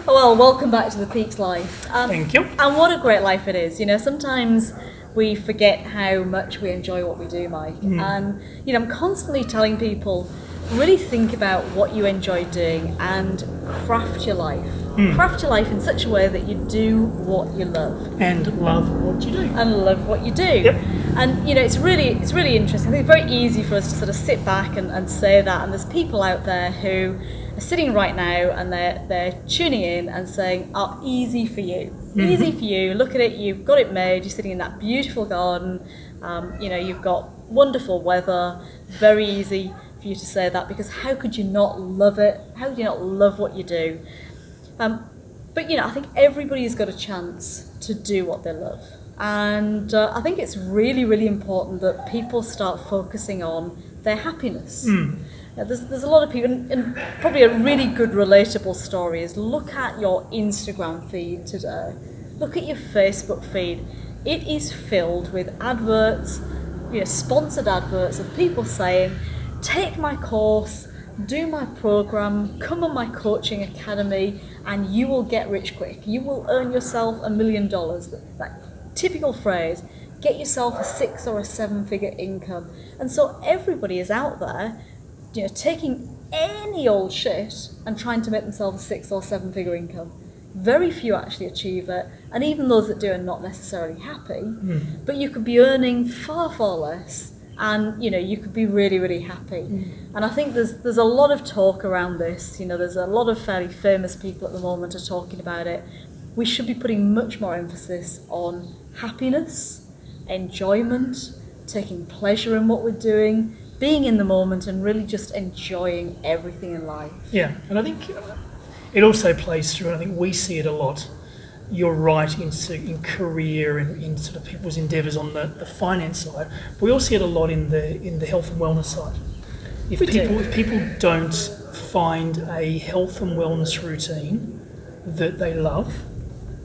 Well, welcome back to the Peaks Life. Thank you. And what a great life it is. You know, sometimes we forget how much we enjoy what we do, Mike. And, you know, I'm constantly telling people, really think about what you enjoy doing and craft your life. Craft your life in such a way that you do what you love. And love what you do. And love what you do. Yep. And, you know, it's really interesting. I think it's very easy for us to sort of sit back and say that. And there's people out there who are sitting right now and they're tuning in and saying, oh, easy for you. Easy for you. Look at it. You've got it made. You're sitting in that beautiful garden. You know, you've got wonderful weather. Very easy for you to say that, because how could you not love it? How could you not love what you do? But, you know, I think everybody's got a chance to do what they love. And I think it's really important that people start focusing on their happiness. There's a lot of people, and probably a really good relatable story is look at your Instagram feed today. Look at your Facebook feed. It is filled with adverts, you know, sponsored adverts of people saying, take my course, do my program, come on my coaching academy, and you will get rich quick. You will earn yourself $1 million. That typical phrase, get yourself a 6 or a 7 figure income. And so everybody is out there, you know, taking any old shit and trying to make themselves a 6 or 7 figure income. Very few actually achieve it, and even those that do are not necessarily happy. But you could be earning far less, and you know, you could be really happy. And I think there's a lot of talk around this. You know, there's a lot of fairly famous people at the moment are talking about it. We should be putting much more emphasis on happiness, enjoyment, taking pleasure in what we're doing, being in the moment, and really just enjoying everything in life. Yeah, and I think it also plays through, and I think we see it a lot. You're right in career and in sort of people's endeavours on the finance side. But we also see it a lot in the health and wellness side. If people don't find a health and wellness routine that they love,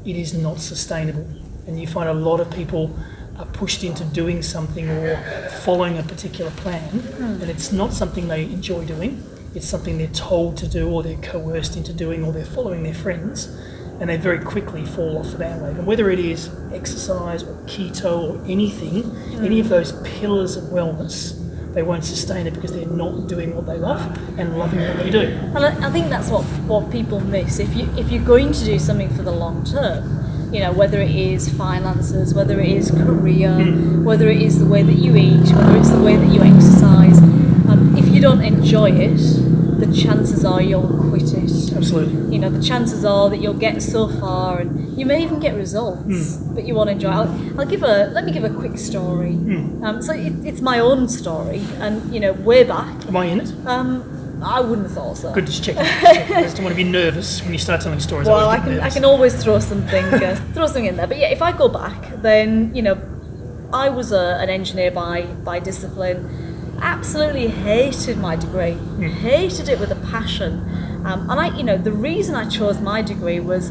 it is not sustainable. And you find a lot of people are pushed into doing something or following a particular plan, and it's not something they enjoy doing. It's something they're told to do, or they're coerced into doing, or they're following their friends, and they very quickly fall off the bandwagon. Whether it is exercise or keto or anything, any of those pillars of wellness, they won't sustain it because they're not doing what they love and loving what they do. And I think that's what people miss. If you're going to do something for the long term, you know, whether it is finances, whether it is career, whether it is the way that you eat, whether it's the way that you exercise, if you don't enjoy it, the chances are you'll quit it. Absolutely. You know, the chances are that you'll get so far, and you may even get results, but you won't enjoy it. Let me give a quick story. So it's my own story, and you know, way back. Am I in it? I wouldn't have thought so. Good, just checking. I just don't want to be nervous when you start telling stories. Well, I can always throw something in there. But yeah, if I go back, then you know, I was an engineer by discipline. Absolutely hated my degree. Hated it with a passion. And you know, the reason I chose my degree was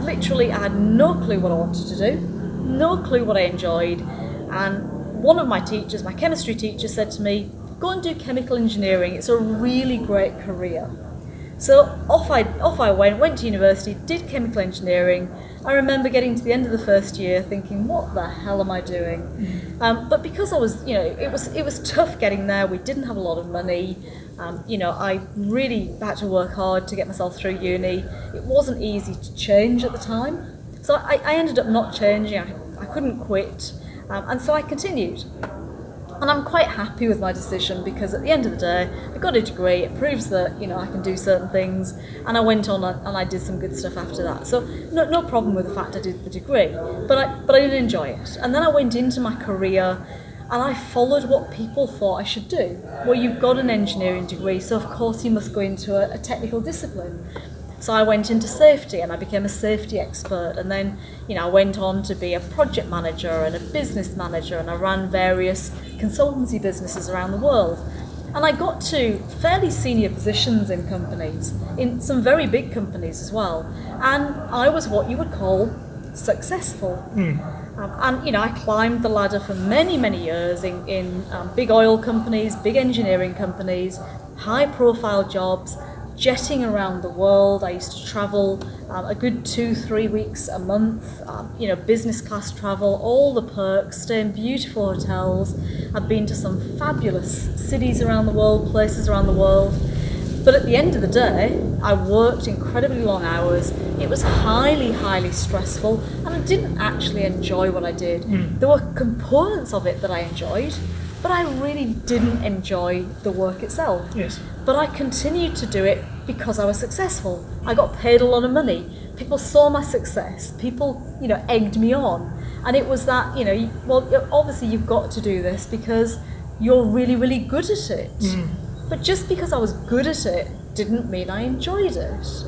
literally I had no clue what I wanted to do, no clue what I enjoyed. And one of my teachers, my chemistry teacher, said to me, go and do chemical engineering. It's a really great career. So off I went to university, did chemical engineering. I remember getting to the end of the first year thinking, what the hell am I doing? But because I was, you know, it was tough getting there. We didn't have a lot of money. You know, I really had to work hard to get myself through uni. It wasn't easy to change at the time. So I ended up not changing. I couldn't quit. And so I continued. And I'm quite happy with my decision, because at the end of the day, I got a degree. It proves that, you know, I can do certain things, and I went on and I did some good stuff after that. So no problem with the fact I did the degree, but I didn't enjoy it. And then I went into my career, and I followed what people thought I should do. Well, you've got an engineering degree, so of course you must go into a technical discipline. So I went into safety, and I became a safety expert, and then, you know, I went on to be a project manager and a business manager, and I ran various consultancy businesses around the world. And I got to fairly senior positions in companies, in some very big companies as well. And I was what you would call successful. And, you know, I climbed the ladder for many years in big oil companies, big engineering companies, high profile jobs. jetting around the world. I used to travel a good 2-3 weeks a month, business class travel, all the perks, stay in beautiful hotels. I've been to some fabulous cities around the world, places around the world. But at the end of the day, I worked incredibly long hours. It was highly, highly stressful, and I didn't actually enjoy what I did. There were components of it that I enjoyed, but I really didn't enjoy the work itself. Yes. But I continued to do it because I was successful. I got paid a lot of money. People saw my success. People, egged me on. And it was that, obviously you've got to do this because you're really, really good at it. But just because I was good at it didn't mean I enjoyed it.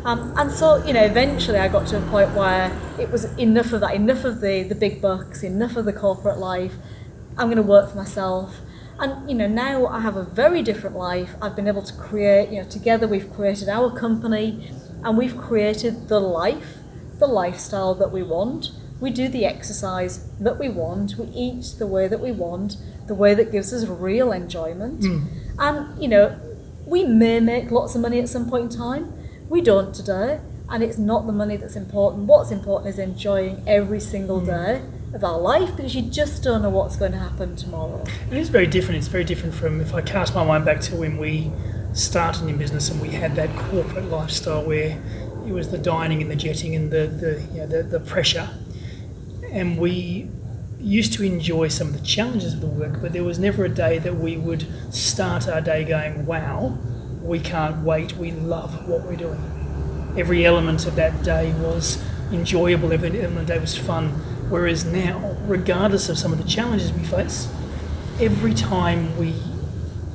And so, eventually I got to a point where it was enough of that, enough of the big bucks, enough of the corporate life. I'm going to work for myself. And, now I have a very different life. I've been able to create, together we've created our company, and we've created the lifestyle that we want. We do the exercise that we want. We eat the way that we want, the way that gives us real enjoyment. And, we may make lots of money at some point in time. We don't today. And it's not the money that's important. What's important is enjoying every single day of our life, because you just don't know what's going to happen tomorrow. It is very different. It's very different from, if I cast my mind back to when we started in business and we had that corporate lifestyle where it was the dining and the jetting and the pressure. And we used to enjoy some of the challenges of the work, but there was never a day that we would start our day going, wow, we can't wait, we love what we're doing. Every element of that day was enjoyable, every element of the day was fun. Whereas now, regardless of some of the challenges we face, every time we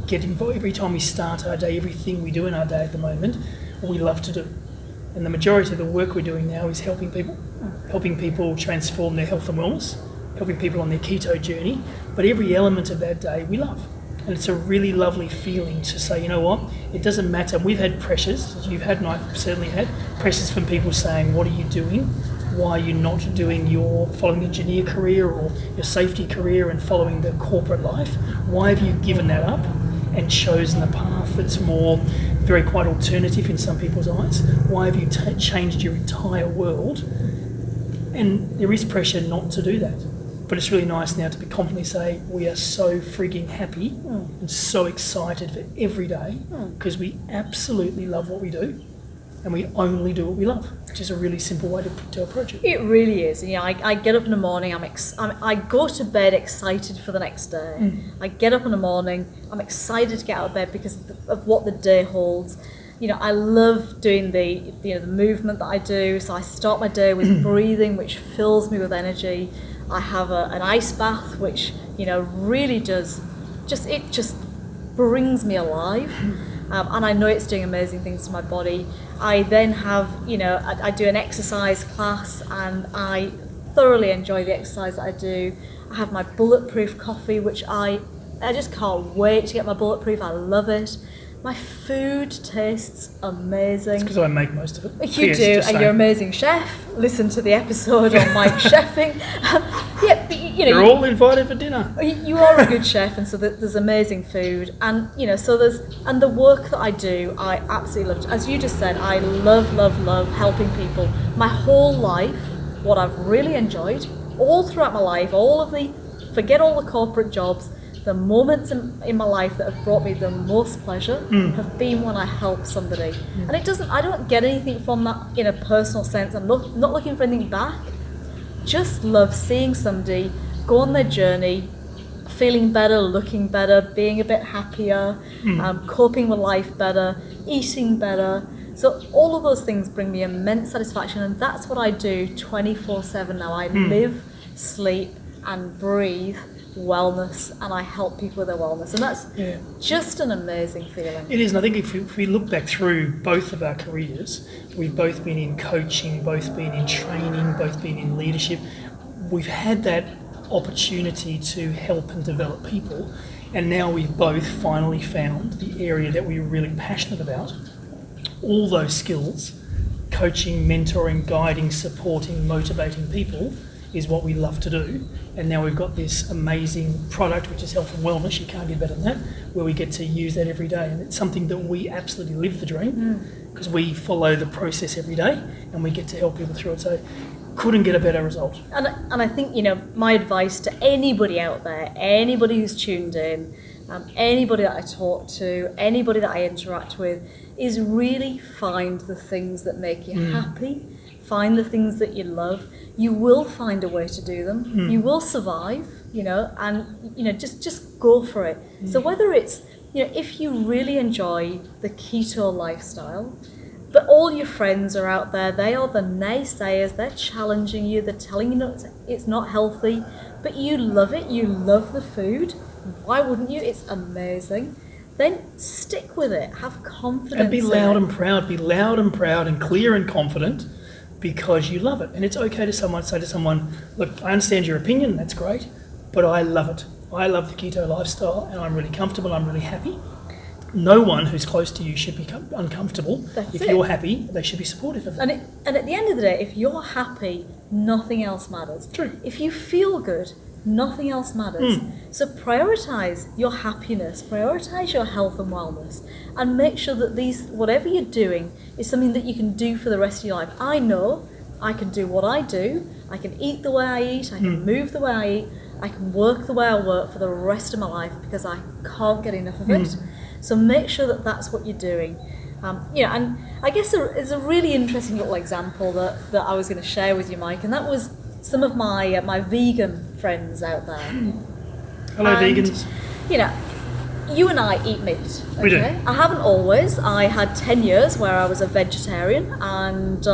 get involved, every time we start our day, everything we do in our day at the moment, we love to do. And the majority of the work we're doing now is helping people transform their health and wellness, helping people on their keto journey. But every element of that day we love. And it's a really lovely feeling to say, you know what, it doesn't matter. We've had pressures, as you've had and I've certainly had, pressures from people saying, what are you doing? Why are you not following the engineer career or your safety career and following the corporate life? Why have you given that up and chosen a path that's more very quite alternative in some people's eyes? Why have you changed your entire world? And there is pressure not to do that. But it's really nice now to be confidently say we are so frigging happy and so excited for every day because we absolutely love what we do and we only do what we love, which is a really simple way to approach it. It really is. I get up in the morning, I go to bed excited for the next day. I get up in the morning, I'm excited to get out of bed because of what the day holds. I love doing the movement that I do. So I start my day with breathing, which fills me with energy. I have an ice bath, which really does just brings me alive, and I know it's doing amazing things to my body. I then have I do an exercise class, and I thoroughly enjoy the exercise that I do. I have my bulletproof coffee, which I just can't wait to get my bulletproof. I love it. My food tastes amazing. It's because I make most of it. You do, and you're an amazing chef. Listen to the episode on Mike chefing. You're all invited for dinner. You are a good chef, and so there's amazing food, and so and the work that I do, I absolutely love. As you just said, I love helping people. My whole life, what I've really enjoyed, all throughout my life, forget all the corporate jobs. The moments in my life that have brought me the most pleasure have been when I help somebody. And I don't get anything from that in a personal sense. I'm not looking for anything back. Just love seeing somebody go on their journey, feeling better, looking better, being a bit happier, coping with life better, eating better. So all of those things bring me immense satisfaction, and that's what I do 24/7 now. I live, sleep, and breathe wellness, and I help people with their wellness, and that's just an amazing feeling. It is, and I think if we look back through both of our careers, we've both been in coaching, both been in training, both been in leadership. We've had that opportunity to help and develop people, and now we've both finally found the area that we're really passionate about. All those skills, coaching, mentoring, guiding, supporting, motivating people, is what we love to do. And now we've got this amazing product, which is health and wellness. You can't get better than that, where we get to use that every day. And it's something that we absolutely live the dream, because we follow the process every day and we get to help people through it. So couldn't get a better result. And I think, my advice to anybody out there, anybody who's tuned in, anybody that I talk to, anybody that I interact with, is really find the things that make you happy, find the things that you love. You will find a way to do them. You will survive, and just go for it. So whether it's, if you really enjoy the keto lifestyle, but all your friends are out there, they are the naysayers, they're challenging you, they're telling you it's not healthy, but you love it, you love the food, why wouldn't you? It's amazing. Then stick with it, have confidence. And be loud and proud and clear and confident, because you love it. And it's okay to say to someone, look, I understand your opinion, that's great, but I love it. I love the keto lifestyle and I'm really comfortable, I'm really happy. No one who's close to you should be uncomfortable. If you're happy, they should be supportive of that. And at the end of the day, if you're happy, nothing else matters. True. If you feel good, nothing else matters. So prioritise your happiness, prioritise your health and wellness, and make sure that whatever you're doing is something that you can do for the rest of your life. I know I can do what I do, I can eat the way I eat, I can move the way I eat, I can work the way I work for the rest of my life, because I can't get enough of it. So make sure that that's what you're doing. And I guess there's a really interesting little example that I was going to share with you, Mike, and that was some of my vegan friends out there. Hello, vegans. You and I eat meat. Okay? We do. I haven't always. I had 10 years where I was a vegetarian, and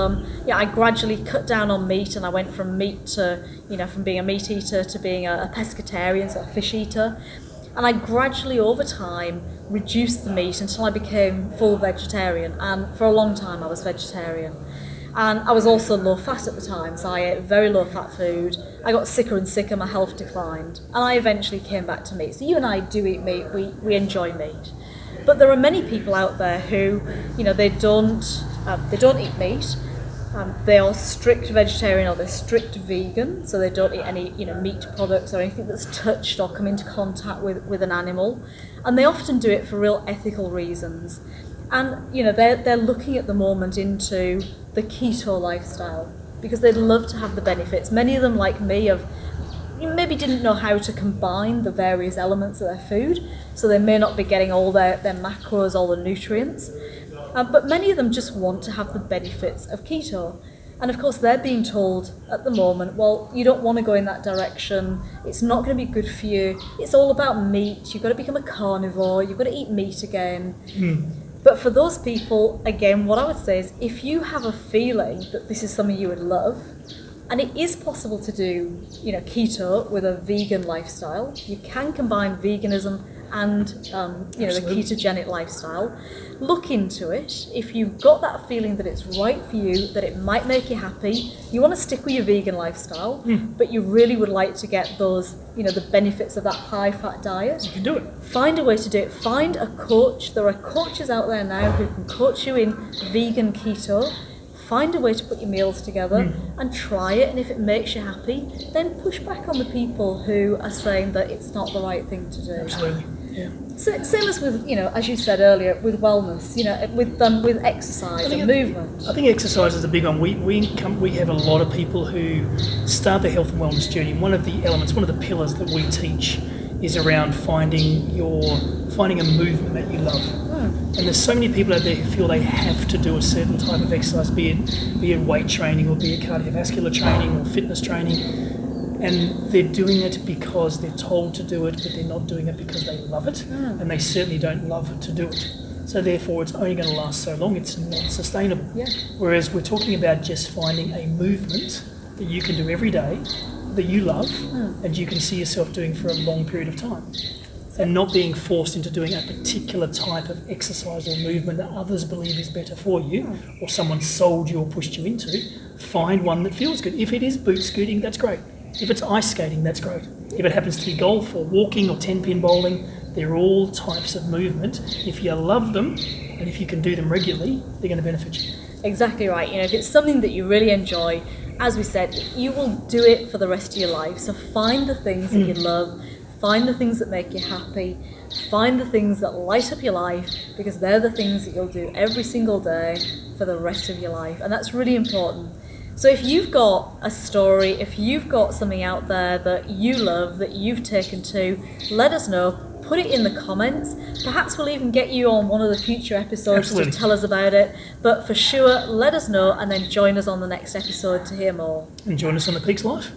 I gradually cut down on meat, and I went from meat to, from being a meat eater to being a pescatarian, so a fish eater. And I gradually, over time, reduced the meat until I became full vegetarian. And for a long time, I was vegetarian. And I was also low fat at the time, so I ate very low fat food. I got sicker and sicker, my health declined. And I eventually came back to meat. So you and I do eat meat, we enjoy meat. But there are many people out there who, they don't eat meat. They are strict vegetarian or they're strict vegan, so they don't eat any meat products or anything that's touched or come into contact with an animal, and they often do it for real ethical reasons. And they're looking at the moment into the keto lifestyle because they'd love to have the benefits. Many of them, like me, maybe didn't know how to combine the various elements of their food, so they may not be getting all their macros, all the nutrients. But many of them just want to have the benefits of keto. And of course they're being told at the moment, well, you don't want to go in that direction, it's not going to be good for you, it's all about meat, you've got to become a carnivore, you've got to eat meat again. But for those people, again, what I would say is if you have a feeling that this is something you would love, and it is possible to do keto with a vegan lifestyle, you can combine veganism and the ketogenic lifestyle. Look into it. If you've got that feeling that it's right for you, that it might make you happy, you want to stick with your vegan lifestyle, but you really would like to get those, the benefits of that high-fat diet. You can do it. Find a way to do it. Find a coach. There are coaches out there now who can coach you in vegan keto. Find a way to put your meals together and try it, and if it makes you happy, then push back on the people who are saying that it's not the right thing to do. Absolutely, yeah. So, same as with, as you said earlier, with wellness, with exercise and movement. I think exercise is a big one. We have a lot of people who start their health and wellness journey, and one of the pillars that we teach is around finding a movement that you love. And there's so many people out there who feel they have to do a certain type of exercise, be it weight training or be it cardiovascular training or fitness training, and they're doing it because they're told to do it, but they're not doing it because they love it, and they certainly don't love to do it. So therefore it's only going to last so long, it's not sustainable. Yeah. Whereas we're talking about just finding a movement that you can do every day, that you love, and you can see yourself doing for a long period of time. And not being forced into doing a particular type of exercise or movement that others believe is better for you, or someone sold you or pushed you into. Find one that feels good. If it is boot scooting, that's great. If it's ice skating, that's great. If it happens to be golf or walking or 10-pin bowling, they're all types of movement. If you love them, and if you can do them regularly, they're going to benefit you. Exactly right. If it's something that you really enjoy as we said, you will do it for the rest of your life. So find the things that you love, find the things that make you happy, find the things that light up your life, because they're the things that you'll do every single day for the rest of your life. And that's really important. So if you've got a story, if you've got something out there that you love, that you've taken to, let us know. Put it in the comments. Perhaps we'll even get you on one of the future episodes Absolutely. to tell us about it. But for sure, let us know and then join us on the next episode to hear more. And join us on The Peaks Life.